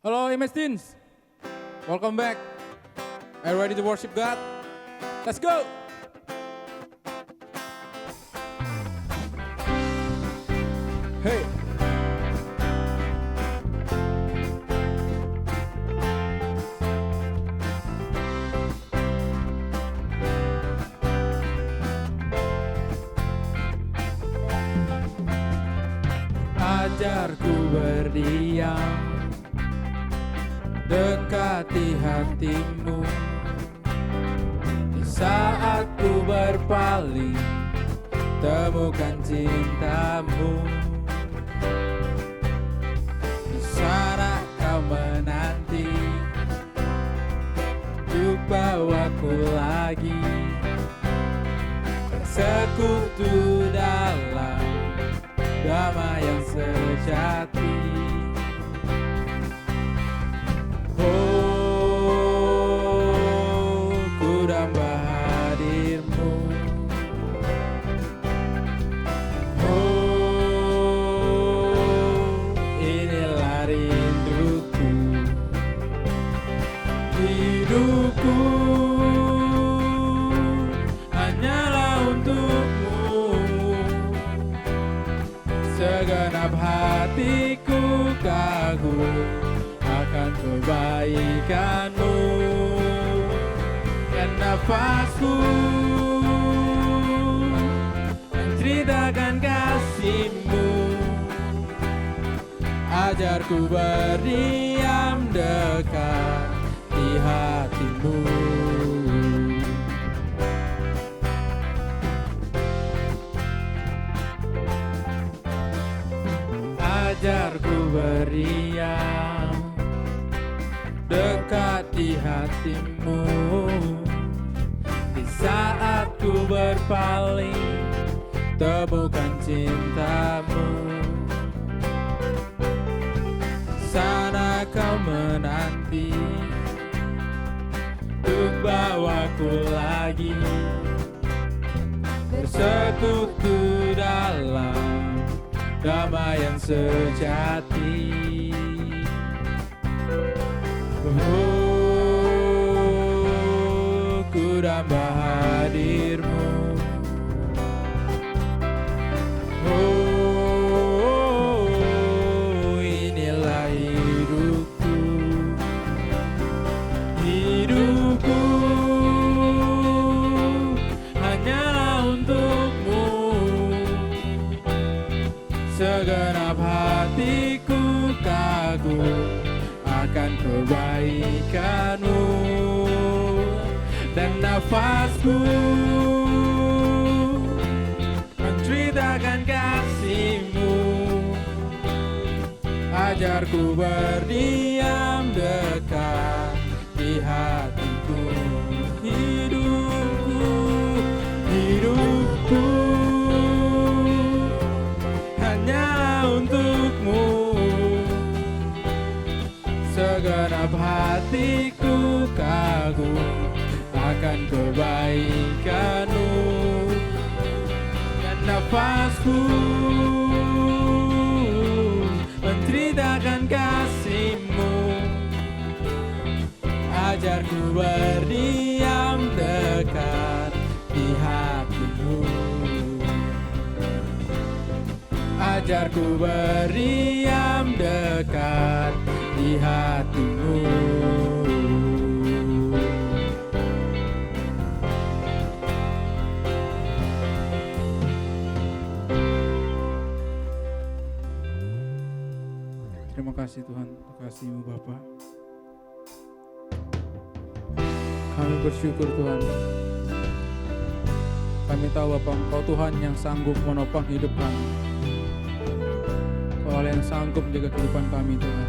Hello, Image Teens. Welcome back. Are you ready to worship God? Let's go. Hey. Ajarku berdiam, dekati hatimu. Di saat ku berpaling, temukan cintamu. Di sana kau menanti, untuk bawaku lagi bersekutu dalam damai yang sejati. Oh, ku damba hadirmu. Oh, inilah rinduku. Hidupku hanyalah untukmu. Segenap hatiku kagum akan kebaikanmu, dan nafasku menceritakan kasihmu. Ajarku berdiam dekat di hatimu. Ajarku berdiam dekat di hatimu. Di saat ku berpaling, temukan cintamu. Sana kau menanti, untuk bawaku lagi bersekutu dalam damai yang sejati. Oh, ku damba hadirmu. Oh, inilah hidupku. Hidupku hanyalah untukmu. Segenap hatiku kagum akan kebaikanmu, dan nafasku menceritakan kasihmu. Ajarku berdiam dekat di hatiku. Hidupku hanyalah untukmu. Segenap hatiku kagum akan kebaikanmu, dan nafasku menceritakan kasihmu. Ajarku berdiam dekat di hatimu. Ajarku berdiam dekat di hatimu. Terima kasih Tuhan, untuk kasih-Mu Bapa. Kami bersyukur Tuhan. Kami tahu Bapa, Engkau Tuhan yang sanggup menopang hidup kami. Engkau yang sanggup menjaga kehidupan kami Tuhan.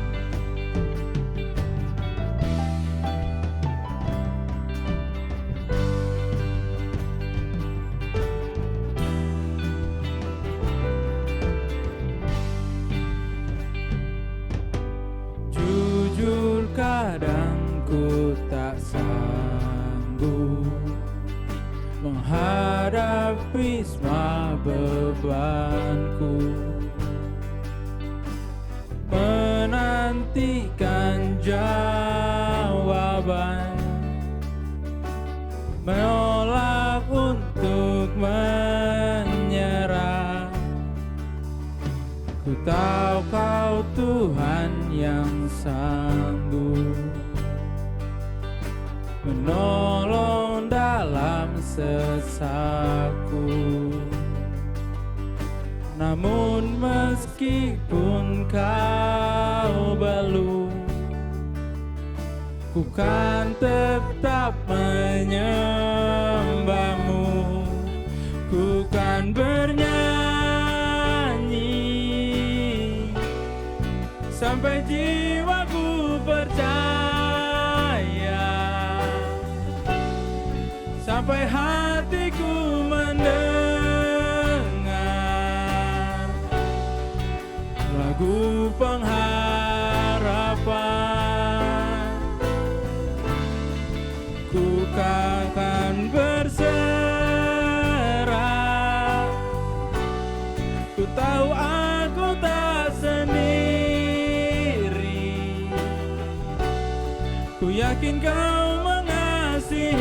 Jujur kadang ku tak sanggup menghadapi semua bebanku, menantikan jawaban, menolak untuk menyerah. Ku tahu Kau Tuhan yang sanggup menolong dalam sesakku. Namun meskipun Kau belum, ku kan tetap menyembah-Mu. Ku kan bernyanyi sampai jiwaku percaya, sampai hatiku mendengar lagu pengharapan. Ku akan berserah, ku tahu aku tak sendiri. Ku yakin Kau mengasihiku,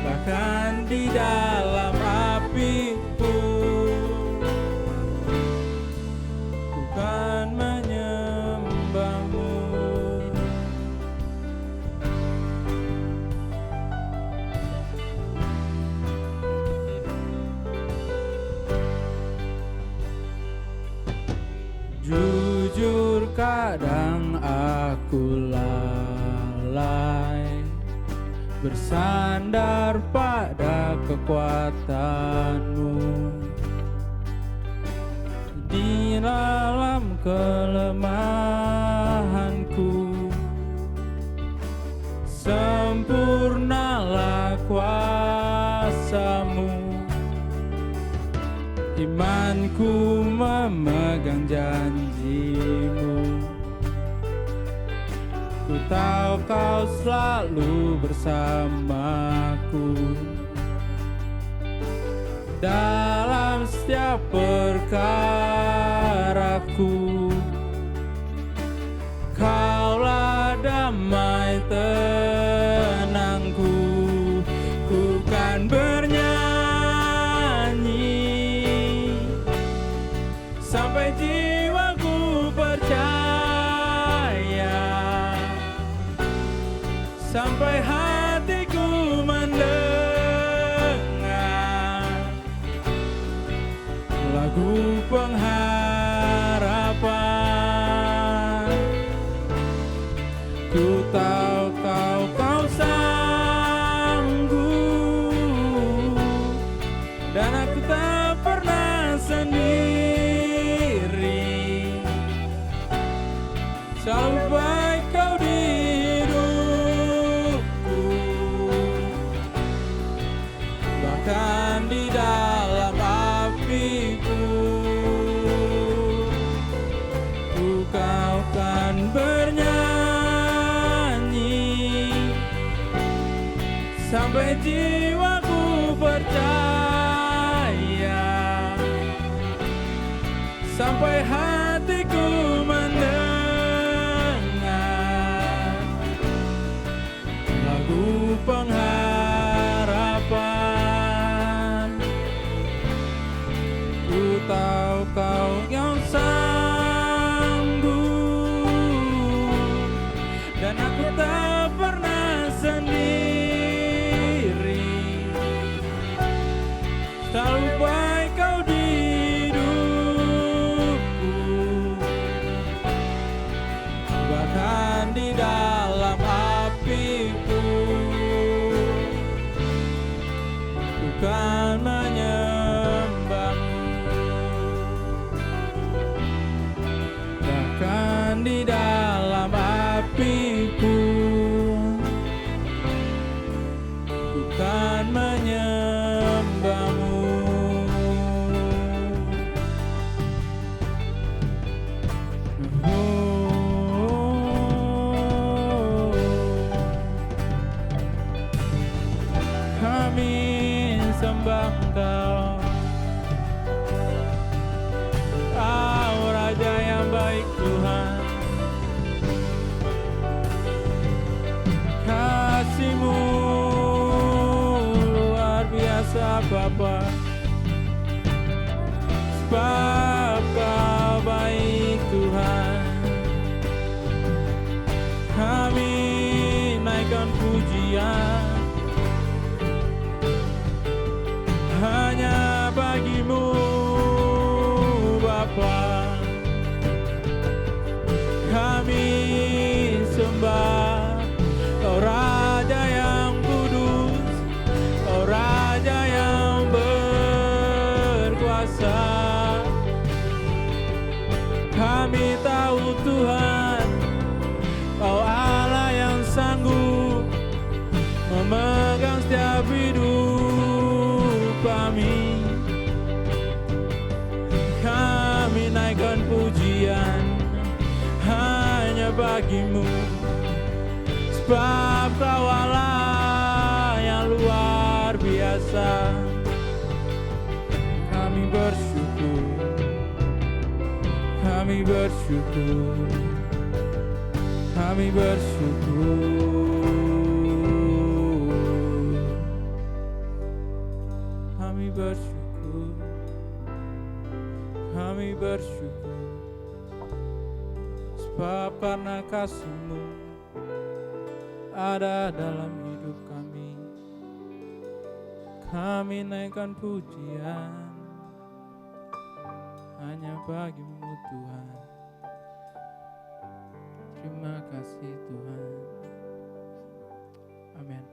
bahkan di dalam api pun ku kan menyembah-Mu. Jujur kadang aku lalai, bersandar pada kekuatan-Mu. Di dalam kelemahanku, sempurnalah kuasa-Mu. Imanku memegang janji-Mu. Ku tahu Kau selalu bersamaku dalam setiap perkaraku. Kaulah damai tenangku. Ku kan bernyanyi sampai jiwaku percaya, sampai hatiku mendengar lagu pengharapan. Ku tahu Kau sanggup, dan aku tak pernah sendiri. Selalu baik Kau di hidupku, bahkan di dalam apiku. Kau kan bernyanyi sampai jiwaku percaya, sampai hatiku mendengar lagu pengharapan. Ku tahu Kau yang sanggup, dan aku tak pernah sendiri. Selalu baik Kau di hidupku, bahkan di dalam apiku. Ku kan menyembah-Mu, bahkan di dalam apiku. Ku kan menyembah-Mu. Kami sembah Engkau, Kau Raja Bapa, sebab Kau baik Tuhan. Kami naikkan pujian hanya bagi-Mu Bapa. Kami sembah Kau Raja yang kudus, Kau Raja yang berkuasa. Kami tahu Tuhan, Kau Allah yang sanggup memegang setiap hidup kami. Kami naikkan pujian hanya bagi-Mu, sebab Kau Allah yang luar biasa. Kami bersyukur, kami bersyukur, kami bersyukur, kami bersyukur, kami bersyukur, sebab karena kasih-Mu ada dalam hidup kami. Kami naikkan pujian hanya bagi-Mu Tuhan. Terima kasih Tuhan. Amin.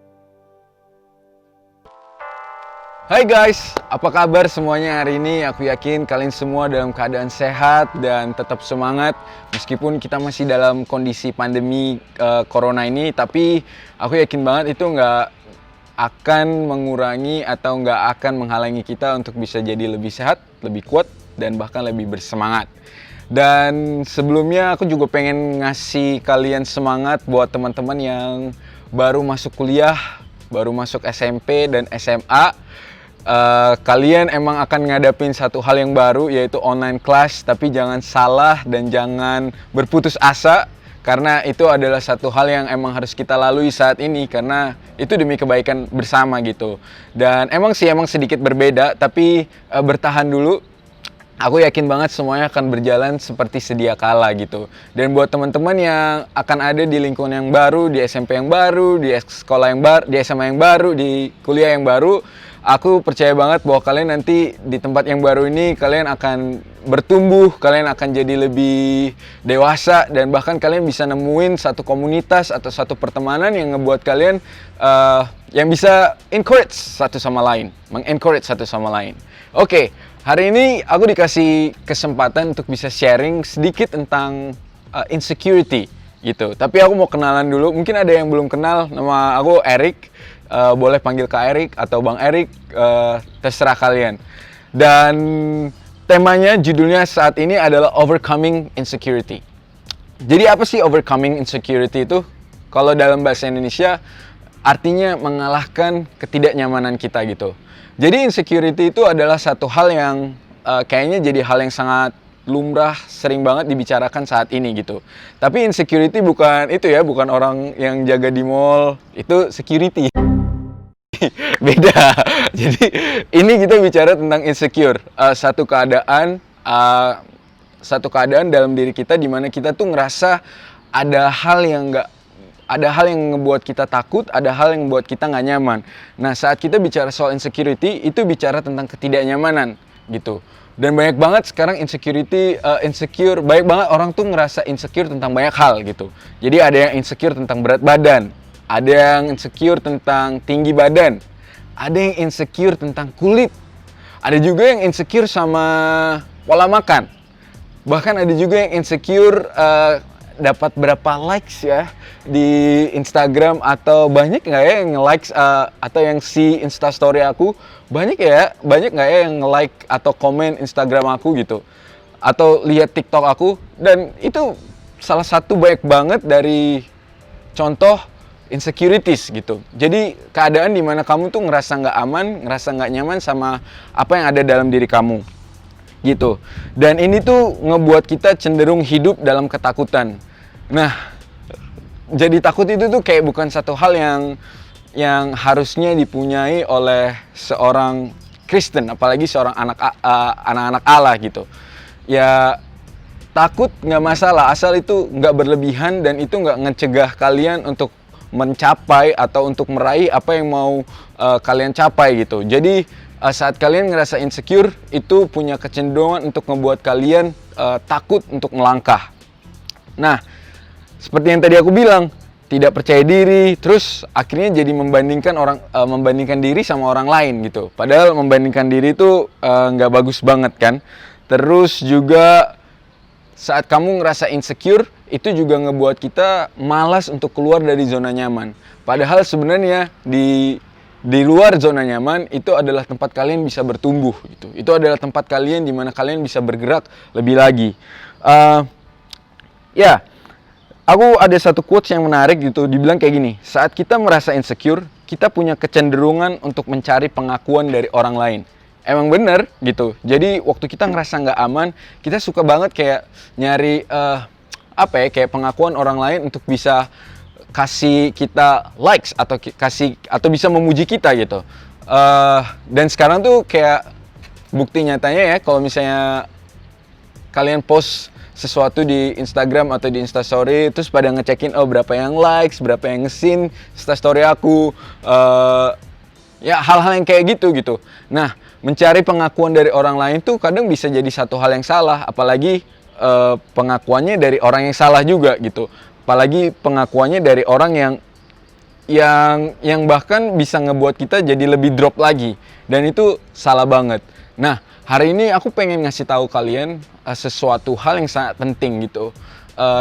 Hai guys, apa kabar semuanya hari ini? Aku yakin kalian semua dalam keadaan sehat dan tetap semangat meskipun kita masih dalam kondisi pandemi corona ini. Tapi aku yakin banget itu nggak akan mengurangi atau nggak akan menghalangi kita untuk bisa jadi lebih sehat, lebih kuat, dan bahkan lebih bersemangat. Dan sebelumnya aku juga pengen ngasih kalian semangat buat teman-teman yang baru masuk kuliah, baru masuk SMP dan SMA. Kalian emang akan ngadapin satu hal yang baru, yaitu online class. Tapi jangan salah dan jangan berputus asa, karena itu adalah satu hal yang emang harus kita lalui saat ini, karena itu demi kebaikan bersama gitu. Dan emang sedikit berbeda, tapi bertahan dulu. Aku yakin banget semuanya akan berjalan seperti sedia kala gitu. Dan buat teman-teman yang akan ada di lingkungan yang baru, di SMP yang baru, di sekolah yang baru, di SMA yang baru, di kuliah yang baru, aku percaya banget bahwa kalian nanti di tempat yang baru ini kalian akan bertumbuh, kalian akan jadi lebih dewasa, dan bahkan kalian bisa nemuin satu komunitas atau satu pertemanan yang ngebuat kalian yang bisa encourage satu sama lain, mengencourage satu sama lain. Oke, hari ini aku dikasih kesempatan untuk bisa sharing sedikit tentang insecurity gitu. Tapi aku mau kenalan dulu, mungkin ada yang belum kenal, nama aku Erik. Boleh panggil Kak Erik atau Bang Erik, terserah kalian. Dan temanya, judulnya saat ini adalah Overcoming Insecurity. Jadi apa sih overcoming insecurity itu? Kalau dalam bahasa Indonesia artinya mengalahkan ketidaknyamanan kita gitu. Jadi insecurity itu adalah satu hal yang kayaknya jadi hal yang sangat lumrah, sering banget dibicarakan saat ini gitu. Tapi insecurity bukan itu ya, bukan orang yang jaga di mall, itu security. Beda. Jadi ini kita bicara tentang insecure, satu keadaan dalam diri kita di mana kita tuh ngerasa ada hal yang ngebuat kita takut, ada hal yang membuat kita nggak nyaman. Nah, saat kita bicara soal insecurity, itu bicara tentang ketidaknyamanan gitu. Dan banyak banget sekarang insecure, banyak banget orang tuh ngerasa insecure tentang banyak hal gitu. Jadi ada yang insecure tentang berat badan, ada yang insecure tentang tinggi badan, ada yang insecure tentang kulit, ada juga yang insecure sama pola makan. Bahkan ada juga yang insecure dapat berapa likes ya di Instagram, atau banyak nggak ya yang likes atau yang si Instastory aku, banyak nggak ya yang like atau komen Instagram aku gitu, atau lihat TikTok aku. Dan itu salah satu banyak banget dari contoh insecurities gitu. Jadi keadaan dimana kamu tuh ngerasa nggak aman, ngerasa nggak nyaman sama apa yang ada dalam diri kamu gitu. Dan ini tuh ngebuat kita cenderung hidup dalam ketakutan. Nah, jadi takut itu tuh kayak bukan satu hal yang harusnya dipunyai oleh seorang Kristen, apalagi seorang anak-anak Allah gitu. Ya takut nggak masalah, asal itu nggak berlebihan dan itu nggak ngecegah kalian untuk mencapai atau untuk meraih apa yang mau kalian capai gitu. Jadi saat kalian ngerasa insecure, itu punya kecenderungan untuk membuat kalian takut untuk melangkah. Nah, seperti yang tadi aku bilang, tidak percaya diri, terus akhirnya jadi membandingkan diri sama orang lain gitu. Padahal membandingkan diri itu nggak bagus banget kan. Terus juga saat kamu ngerasa insecure, itu juga ngebuat kita malas untuk keluar dari zona nyaman. Padahal sebenarnya di luar zona nyaman itu adalah tempat kalian bisa bertumbuh gitu. Itu adalah tempat kalian di mana kalian bisa bergerak lebih lagi. Aku ada satu quotes yang menarik gitu, dibilang kayak gini, saat kita merasa insecure, kita punya kecenderungan untuk mencari pengakuan dari orang lain. Emang bener gitu, jadi waktu kita ngerasa nggak aman, kita suka banget kayak nyari kayak pengakuan orang lain untuk bisa kasih kita likes atau bisa memuji kita gitu. Dan sekarang tuh kayak bukti nyatanya ya, kalau misalnya kalian post sesuatu di Instagram atau di Instastory, terus pada ngecekin berapa yang likes, berapa yang nge-scene Instastory aku, ya hal-hal yang kayak gitu. Nah, mencari pengakuan dari orang lain tuh kadang bisa jadi satu hal yang salah, apalagi pengakuannya dari orang yang salah juga gitu. Apalagi pengakuannya dari orang yang bahkan bisa ngebuat kita jadi lebih drop lagi, dan itu salah banget. Nah, hari ini aku pengen ngasih tahu kalian sesuatu hal yang sangat penting gitu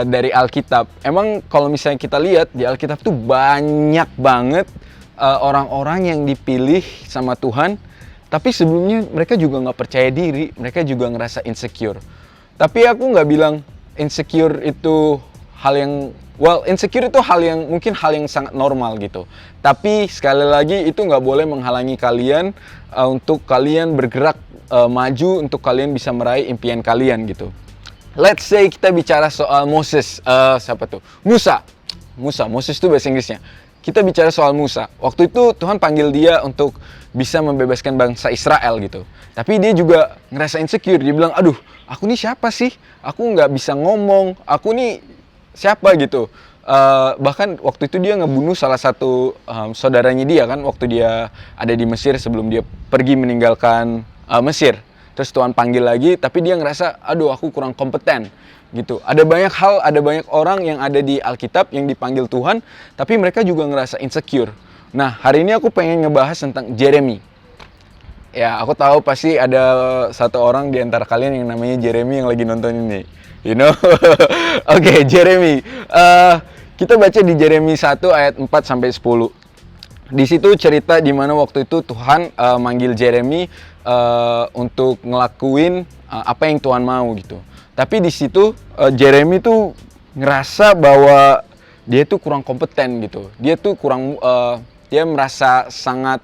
dari Alkitab. Emang kalau misalnya kita lihat di Alkitab tuh banyak banget orang-orang yang dipilih sama Tuhan, tapi sebelumnya mereka juga nggak percaya diri, mereka juga ngerasa insecure. Tapi aku nggak bilang insecure itu hal yang insecure itu mungkin hal yang sangat normal gitu. Tapi sekali lagi itu nggak boleh menghalangi kalian untuk kalian bergerak maju, untuk kalian bisa meraih impian kalian gitu. Let's say kita bicara soal Moses, Moses itu bahasa Inggrisnya. Kita bicara soal Musa. Waktu itu Tuhan panggil dia untuk bisa membebaskan bangsa Israel gitu. Tapi dia juga ngerasa insecure. Dia bilang, aduh, aku nih siapa sih? Aku nggak bisa ngomong. Aku nih siapa gitu. Bahkan waktu itu dia ngebunuh salah satu saudaranya dia kan, waktu dia ada di Mesir sebelum dia pergi meninggalkan Mesir. Terus Tuhan panggil lagi, tapi dia ngerasa, aduh aku kurang kompeten gitu. Ada banyak orang yang ada di Alkitab yang dipanggil Tuhan, tapi mereka juga ngerasa insecure. Nah, hari ini aku pengen ngebahas tentang Jeremy. Ya, aku tahu pasti ada satu orang di antara kalian yang namanya Jeremy yang lagi nonton ini. You know? Oke, Jeremy. Kita baca di Jeremy 1 ayat 4-10. Di situ cerita di mana waktu itu Tuhan manggil Jeremy untuk ngelakuin apa yang Tuhan mau gitu. Tapi di situ Jeremy tuh ngerasa bahwa dia tuh kurang kompeten gitu. Dia tuh dia merasa sangat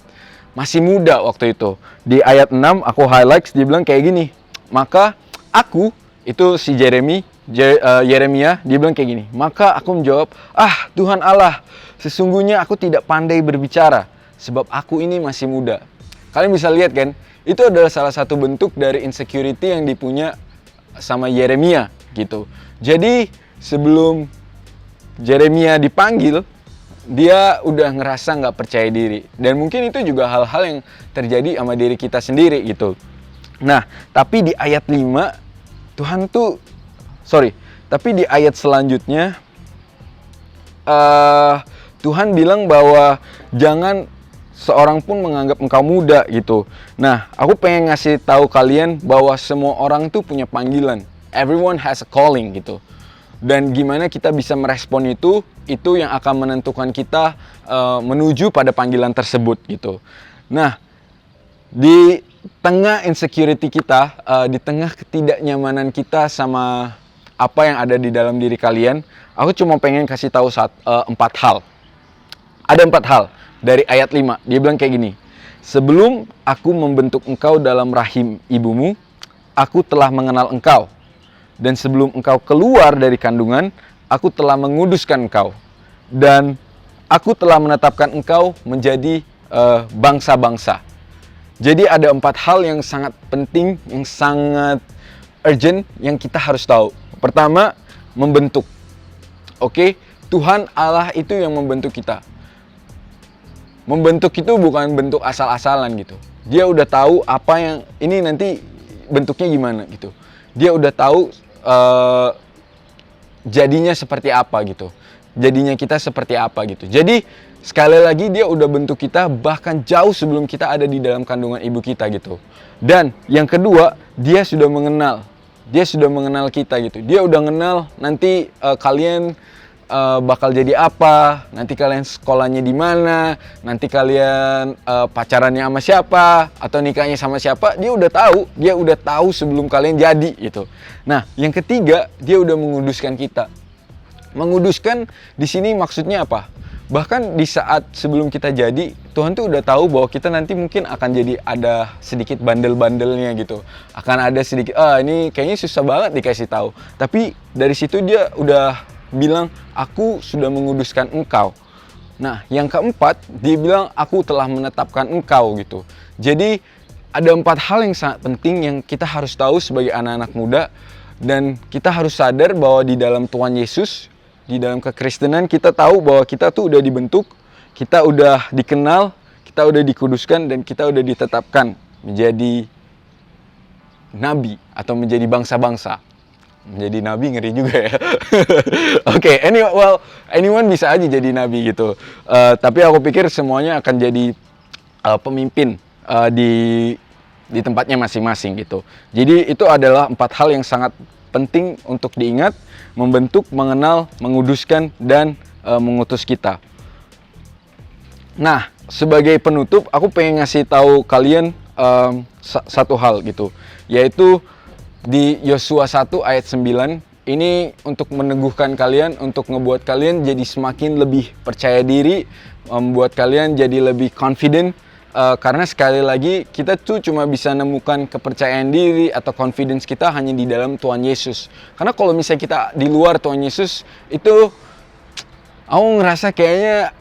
masih muda waktu itu. Di ayat 6 aku highlights, dia bilang kayak gini. Maka aku, itu si Yeremia, dia bilang kayak gini. Maka aku menjawab, Tuhan Allah, sesungguhnya aku tidak pandai berbicara, sebab aku ini masih muda. Kalian bisa lihat kan, itu adalah salah satu bentuk dari insecurity yang dipunya sama Yeremia gitu. Jadi sebelum Yeremia dipanggil, dia udah ngerasa nggak percaya diri. Dan mungkin itu juga hal-hal yang terjadi sama diri kita sendiri gitu. Nah, tapi di ayat 5, tapi di ayat selanjutnya Tuhan bilang bahwa jangan seorang pun menganggap engkau muda gitu. Nah, aku pengen ngasih tahu kalian bahwa semua orang tuh punya panggilan. Everyone has a calling gitu. Dan gimana kita bisa merespon itu yang akan menentukan kita menuju pada panggilan tersebut gitu. Nah, di tengah insecurity kita, di tengah ketidaknyamanan kita sama apa yang ada di dalam diri kalian, aku cuma pengen kasih tahu 4 hal. Ada 4 hal dari ayat 5. Dia bilang kayak gini. Sebelum aku membentuk engkau dalam rahim ibumu, aku telah mengenal engkau. Dan sebelum engkau keluar dari kandungan, aku telah menguduskan engkau. Dan aku telah menetapkan engkau menjadi bangsa-bangsa. Jadi ada 4 hal yang sangat penting, yang sangat urgent, yang kita harus tahu. Pertama, membentuk. Oke, Tuhan Allah itu yang membentuk kita. Membentuk itu bukan bentuk asal-asalan gitu. Dia udah tahu apa yang ini nanti bentuknya gimana gitu. Dia udah tahu jadinya seperti apa gitu. Jadinya kita seperti apa gitu. Jadi sekali lagi dia udah bentuk kita bahkan jauh sebelum kita ada di dalam kandungan ibu kita gitu. Dan yang kedua, dia sudah mengenal. Dia sudah mengenal kita gitu. Dia udah kenal nanti kalian bakal jadi apa, nanti kalian sekolahnya di mana, nanti kalian pacarannya sama siapa atau nikahnya sama siapa, dia udah tahu sebelum kalian jadi gitu. Nah, yang ketiga, dia udah menguduskan kita. Menguduskan di sini maksudnya apa? Bahkan di saat sebelum kita jadi, Tuhan tuh udah tahu bahwa kita nanti mungkin akan jadi ada sedikit bandel-bandelnya gitu. Akan ada sedikit, ini kayaknya susah banget dikasih tahu. Tapi dari situ dia udah bilang, aku sudah menguduskan engkau. Nah, yang keempat, dia bilang, aku telah menetapkan engkau gitu. Jadi ada 4 hal yang sangat penting yang kita harus tahu sebagai anak-anak muda. Dan kita harus sadar bahwa di dalam Tuhan Yesus, di dalam kekristenan, kita tahu bahwa kita tuh udah dibentuk, kita udah dikenal, kita udah dikuduskan, dan kita udah ditetapkan menjadi nabi atau menjadi bangsa-bangsa. Menjadi nabi ngeri juga ya. Oke, anyone bisa aja jadi nabi gitu. Tapi aku pikir semuanya akan jadi pemimpin di tempatnya masing-masing gitu. Jadi itu adalah 4 hal yang sangat penting untuk diingat: membentuk, mengenal, menguduskan, dan mengutus kita. Nah, sebagai penutup, aku pengen ngasih tahu kalian satu hal gitu, yaitu di Yosua 1 ayat 9. Ini untuk meneguhkan kalian, untuk ngebuat kalian jadi semakin lebih percaya diri, membuat kalian jadi lebih confident. Karena sekali lagi kita tuh cuma bisa nemukan kepercayaan diri atau confidence kita hanya di dalam Tuhan Yesus. Karena kalau misalnya kita di luar Tuhan Yesus, itu aku ngerasa kayaknya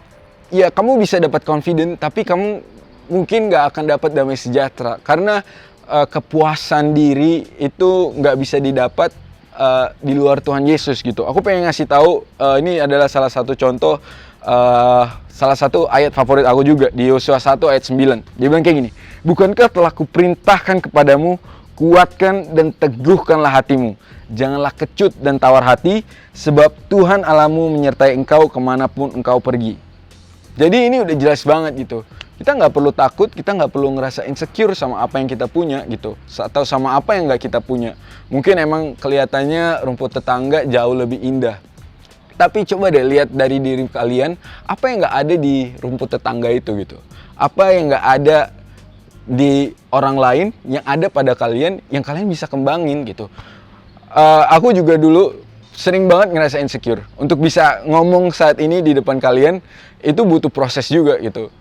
ya kamu bisa dapat confident, tapi kamu mungkin gak akan dapat damai sejahtera. Karena kepuasan diri itu gak bisa didapat di luar Tuhan Yesus gitu. Aku pengen ngasih tahu, ini adalah salah satu contoh, salah satu ayat favorit aku juga di Yosua 1 ayat 9. Dia bilang kayak gini, bukankah telah kuperintahkan kepadamu, kuatkan dan teguhkanlah hatimu, janganlah kecut dan tawar hati, sebab Tuhan Allahmu menyertai engkau kemanapun engkau pergi. Jadi ini udah jelas banget gitu. Kita nggak perlu takut, kita nggak perlu ngerasa insecure sama apa yang kita punya gitu, atau sama apa yang nggak kita punya. Mungkin emang kelihatannya rumput tetangga jauh lebih indah, tapi coba deh lihat dari diri kalian, apa yang nggak ada di rumput tetangga itu gitu. Apa yang nggak ada di orang lain yang ada pada kalian, yang kalian bisa kembangin gitu. Aku juga dulu sering banget ngerasa insecure. Untuk bisa ngomong saat ini di depan kalian, itu butuh proses juga gitu.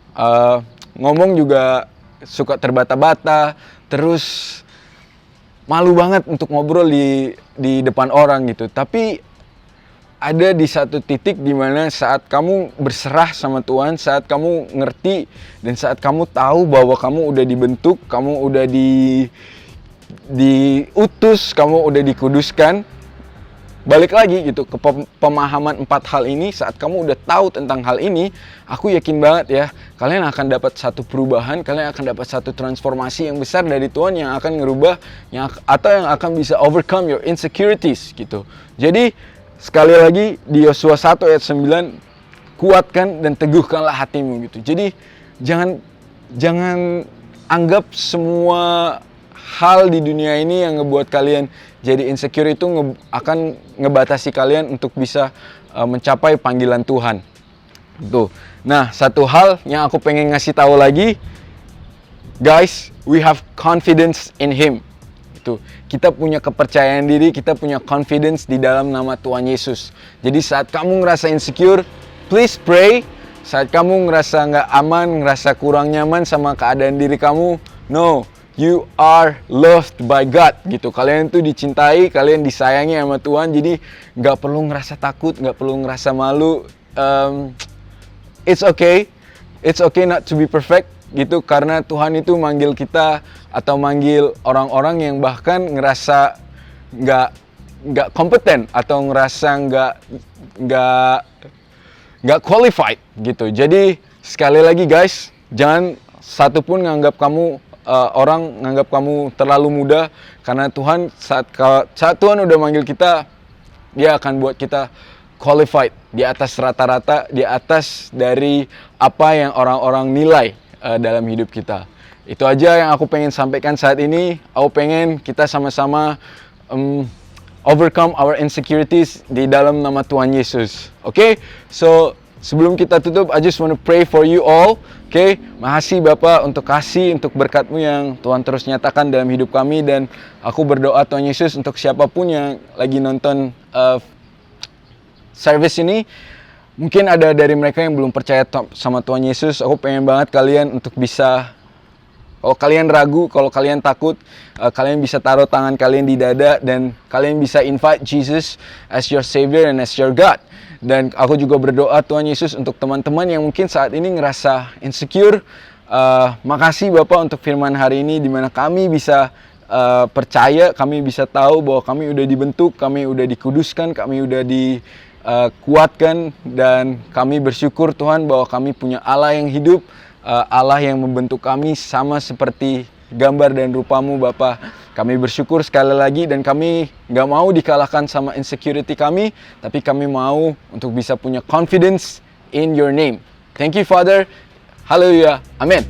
Ngomong juga suka terbata-bata, terus malu banget untuk ngobrol di depan orang gitu. Tapi ada di satu titik di mana saat kamu berserah sama Tuhan, saat kamu ngerti dan saat kamu tahu bahwa kamu udah dibentuk, kamu udah diutus, kamu udah dikuduskan. Balik lagi gitu ke pemahaman 4 hal ini, saat kamu udah tahu tentang hal ini, aku yakin banget ya, kalian akan dapat satu perubahan, kalian akan dapat satu transformasi yang besar dari Tuhan yang akan ngerubah atau yang akan bisa overcome your insecurities gitu. Jadi sekali lagi di Yosua 1 ayat 9, kuatkan dan teguhkanlah hatimu gitu. Jadi jangan anggap semua hal di dunia ini yang ngebuat kalian jadi insecure itu akan ngebatasi kalian untuk bisa mencapai panggilan Tuhan. Tuh. Nah, satu hal yang aku pengen ngasih tahu lagi, guys, we have confidence in Him. Itu. Kita punya kepercayaan diri, kita punya confidence di dalam nama Tuhan Yesus. Jadi saat kamu ngerasa insecure, please pray. Saat kamu ngerasa nggak aman, ngerasa kurang nyaman sama keadaan diri kamu, no, you are loved by God gitu. Kalian tuh dicintai, kalian disayangi sama Tuhan. Jadi nggak perlu ngerasa takut, nggak perlu ngerasa malu. it's okay not to be perfect gitu, karena Tuhan itu manggil kita atau manggil orang-orang yang bahkan ngerasa nggak kompeten atau ngerasa nggak qualified gitu. Jadi sekali lagi guys, jangan satupun nganggap kamu orang nganggap kamu terlalu muda, karena Tuhan saat Tuhan udah manggil kita, Dia akan buat kita qualified di atas rata-rata, di atas dari apa yang orang-orang nilai dalam hidup kita. Itu aja yang aku pengen sampaikan saat ini. Aku pengen kita sama-sama overcome our insecurities di dalam nama Tuhan Yesus. Okay? So, sebelum kita tutup, I just want to pray for you all. Okay? Makasih Bapak untuk kasih, untuk berkat-Mu yang Tuhan terus nyatakan dalam hidup kami. Dan aku berdoa Tuhan Yesus untuk siapapun yang lagi nonton service ini. Mungkin ada dari mereka yang belum percaya sama Tuhan Yesus. Aku pengen banget kalian untuk bisa, kalau kalian ragu, kalau kalian takut, kalian bisa taruh tangan kalian di dada dan kalian bisa invite Jesus as your Savior and as your God. Dan aku juga berdoa Tuhan Yesus untuk teman-teman yang mungkin saat ini ngerasa insecure. Makasih Bapak untuk firman hari ini, di mana kami bisa percaya, kami bisa tahu bahwa kami udah dibentuk, kami udah dikuduskan, kami udah dikuatkan, dan kami bersyukur Tuhan bahwa kami punya Allah yang hidup, Allah yang membentuk kami sama seperti gambar dan rupa-Mu Bapa. Kami bersyukur sekali lagi, dan kami gak mau dikalahkan sama insecurity kami, tapi kami mau untuk bisa punya confidence in your name. Thank you Father. Hallelujah. Amen.